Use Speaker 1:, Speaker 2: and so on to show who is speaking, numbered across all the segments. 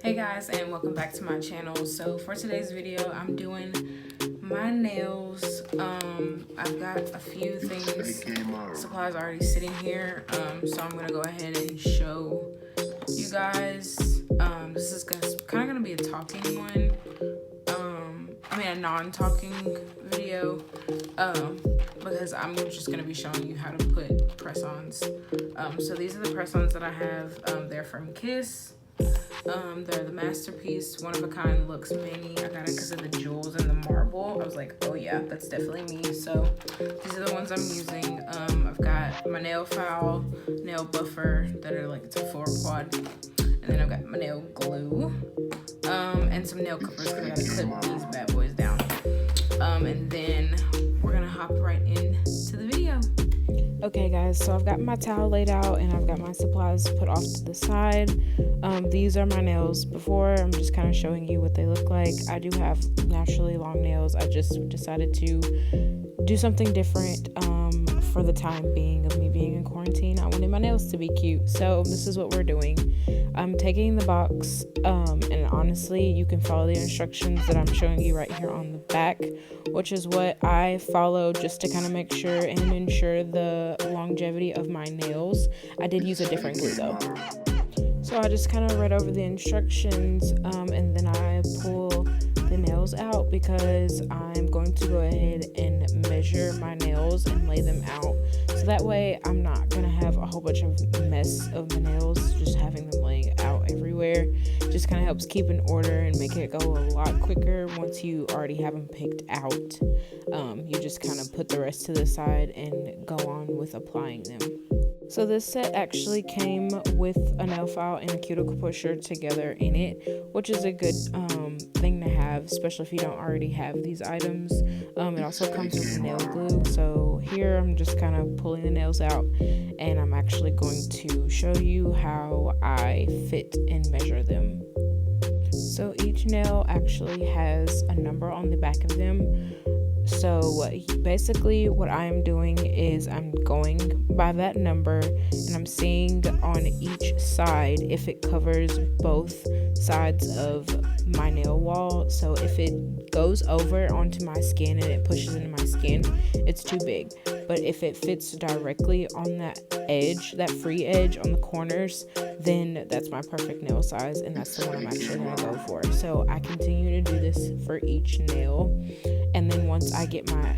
Speaker 1: Hey guys, and welcome back to my channel. So for today's video, I'm doing my nails. I've got a few things, supplies already sitting here, so I'm gonna go ahead and show you guys. This is kind of gonna be a talking one. A non-talking video, because I'm just gonna be showing you how to put press-ons. So these are the press-ons that I have. They're from Kiss. They're the Masterpiece, one of a kind, looks mini. I got it because of the jewels and the marble. I was like, oh yeah, that's definitely me. So these are the ones I'm using. I've got my nail file, nail buffer that are like, it's a 4-quad, and then I've got my nail glue, and some nail clippers because I gotta clip these bad boys down. And then we're gonna hop right into the video. Okay guys, so I've got my towel laid out and I've got my supplies put off to the side. These are my nails before. I'm just kind of showing you what they look like. I do have naturally long nails. I just decided to do something different for the time being of me being in quarantine. I wanted my nails to be cute, so this is what we're doing. I'm taking the box, and honestly, you can follow the instructions that I'm showing you right here on the back, which is what I follow just to kind of make sure and ensure the longevity of my nails. I did use a different glue though. So I just kind of read over the instructions, and then I pull the nails out because I'm going to go ahead and measure my nails and lay them out. So that way I'm not going to have a whole bunch of mess of the nails, just having them laying out everywhere. Just kind of helps keep in order and make it go a lot quicker once you already have them picked out. You just kind of put the rest to the side and go on with applying them. So this set actually came with a nail file and a cuticle pusher together in it, which is a good thing to have, especially if you don't already have these items. It also comes with nail glue. So here I'm just kind of pulling the nails out, and I'm actually going to show you how I fit and measure them. So each nail actually has a number on the back of them. So basically what I'm doing is I'm going by that number and I'm seeing on each side if it covers both sides of my nail wall. So if it goes over onto my skin and it pushes into my skin, it's too big. But if it fits directly on that edge, that free edge on the corners, then that's my perfect nail size, and that's the one I'm actually going to go for. So I continue to do this for each nail, and then once I get my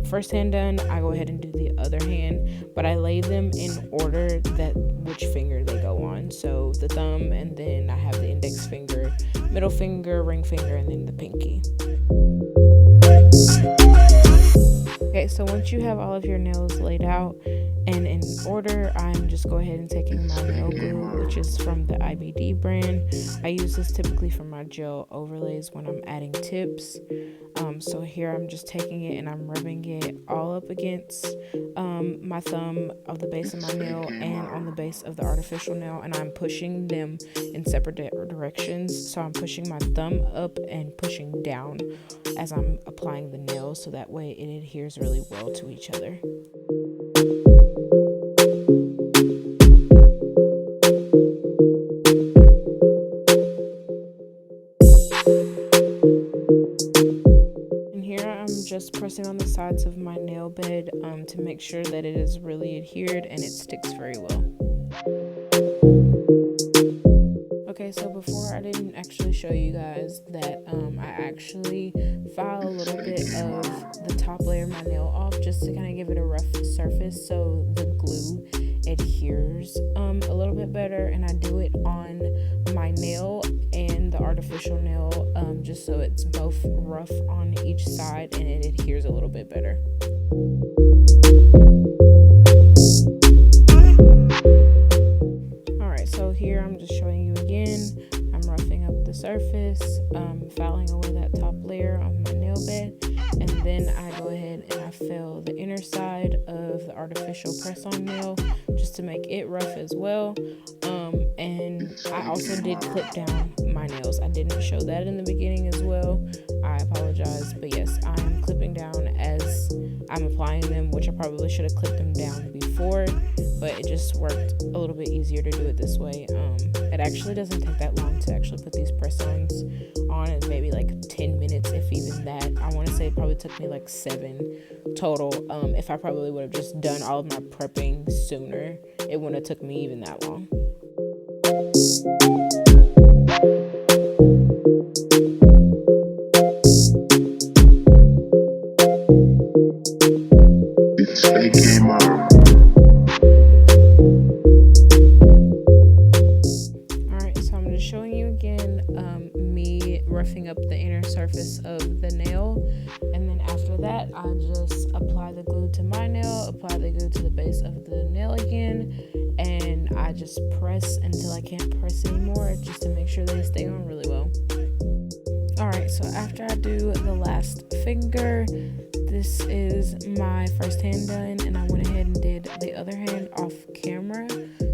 Speaker 1: first hand done, I go ahead and do the other hand, but I lay them in order that which finger they go on. So the thumb, and then I have the index finger, middle finger, ring finger, and then the pinky. Okay, so once you have all of your nails laid out and in order, I'm just go ahead and taking my nail glue, which is from the IBD brand. I use this typically for my gel overlays when I'm adding tips. So here I'm just taking it and I'm rubbing it all up against my thumb of the base of my nail and on the base of the artificial nail, and I'm pushing them in separate directions. So I'm pushing my thumb up and pushing down as I'm applying the nails, so that way it adheres really well to each other. Just pressing on the sides of my nail bed to make sure that it is really adhered and it sticks very well. Okay, so before I didn't actually show you guys that I actually file a little bit of the top layer of my nail off just to kind of give it a rough surface so the glue adheres a little bit better, and I do it on my nail and the artificial nail just so it's both rough on each side and it adheres a little bit better. Alright, so here I'm just showing you again. I'm roughing up the surface, filing away that top layer on my nail bed, and then I go ahead and I fill the inner side of the artificial press-on nail just to make it rough as well. And I also did clip down my nails. I didn't show that in the beginning as well. I apologize, but yes, I'm clipping down as I'm applying them, which I probably should have clipped them down before, but it just worked a little bit easier to do it this way. It actually doesn't take that long to actually put these it took me like 7 total. If I probably would have just done all of my prepping sooner, it wouldn't have took me even that long. Alright, so I'm just showing you again me roughing up the inner surface of the nail, and then after that I just apply the glue to my nail, apply the glue to the base of the nail again, and I just press until I can't press anymore, just to make sure they stay on really well. Alright, so after I do the last finger, this is my first hand done, and I went ahead and did the other hand off camera.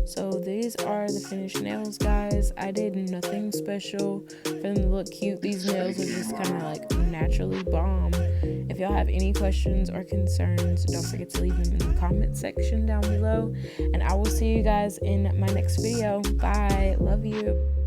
Speaker 1: So these are the finished nails, guys. I did nothing special for them to look cute. These nails are just kind of like naturally bomb. If y'all have any questions or concerns, don't forget to leave them in the comment section down below, and I will see you guys in my next video. Bye. Love you.